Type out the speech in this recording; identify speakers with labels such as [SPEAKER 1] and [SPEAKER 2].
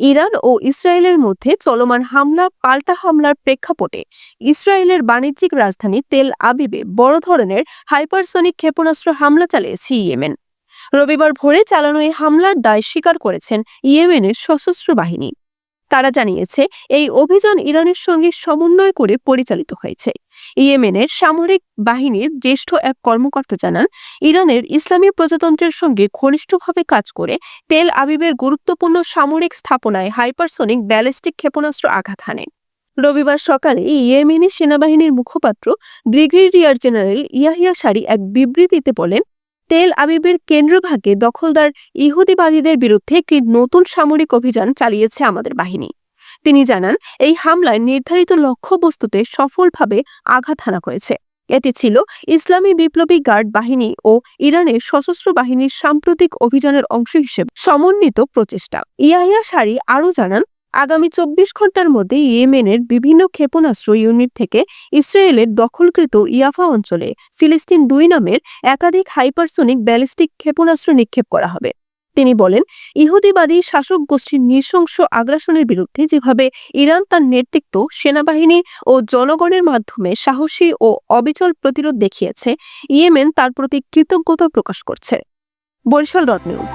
[SPEAKER 1] Iran ও ইসরায়েলের মধ্যে চলমান হামলা পাল্টা হামলার প্রেক্ষাপটে ইসরায়েলের বাণিজ্যিক রাজধানী তেল আবিবে বড় ধরনের হাইপারসনিক ক্ষেপণাস্ত্র হামলা চালিয়েছে ইয়েমেন। রবিবার ভোরে চালানো এই হামলার দায় স্বীকার করেছেন ইয়েমেনের সশস্ত্র বাহিনী। তারা জানিয়েছে, এই অভিযান ইরানের সঙ্গে সমন্বয় করে পরিচালিত হয়েছে। ইয়েমেনের সামরিক বাহিনীর জ্যেষ্ঠ এক কর্মকর্তা জানান, ইরানের ইসলামী প্রজাতন্ত্রের সঙ্গে ঘনিষ্ঠভাবে কাজ করে তেল আবিবের গুরুত্বপূর্ণ সামরিক স্থাপনায় হাইপারসনিক ব্যালিস্টিক ক্ষেপণাস্ত্র আঘাত হানে। রবিবার সকালে ইয়েমেনি সেনাবাহিনীর মুখপাত্র ব্রিগেডিয়ার জেনারেল ইয়াহিয়া সারি এক বিবৃতিতে বলেন, তেল আবিবের কেন্দ্রভাগে দখলদার ইহুদিবাদীদের বিরুদ্ধে একটি নতুন সামরিক অভিযান চালিয়েছে আমাদের বাহিনী। তিনি জানান, এই হামলায় নির্ধারিত লক্ষ্যবস্তুতে সফলভাবে আঘাত হানা হয়েছে। এটি ছিল ইসলামী বিপ্লবী গার্ড বাহিনী ও ইরানের সশস্ত্র বাহিনীর সাম্প্রতিক অভিযানের অংশ হিসেবে সমন্বিত প্রচেষ্টা। ইয়াহিয়া সারি আরও জানান, আগামী 24 ঘন্টার মধ্যে ইয়েমেনের বিভিন্ন ক্ষেপণাস্ত্র ইউনিট থেকে ইসরায়েলের দখলকৃত ইয়াফা অঞ্চলে ফিলিস্তিন 2 নামের একাধিক হাইপারসনিক ব্যালিস্টিক ক্ষেপণাস্ত্র নিক্ষেপ করা হবে। তিনি বলেন, ইহুদিবাদী শাসক গোষ্ঠীর নৃশংস আগ্রাসনের বিরুদ্ধে যেভাবে ইরান তার নেতৃত্ব, সেনাবাহিনী ও জনগণের মাধ্যমে সাহসী ও অবিচল প্রতিরোধ দেখিয়েছে, ইয়েমেন তার প্রতি কৃতজ্ঞতা প্রকাশ করছে। বরিশাল নিউজ।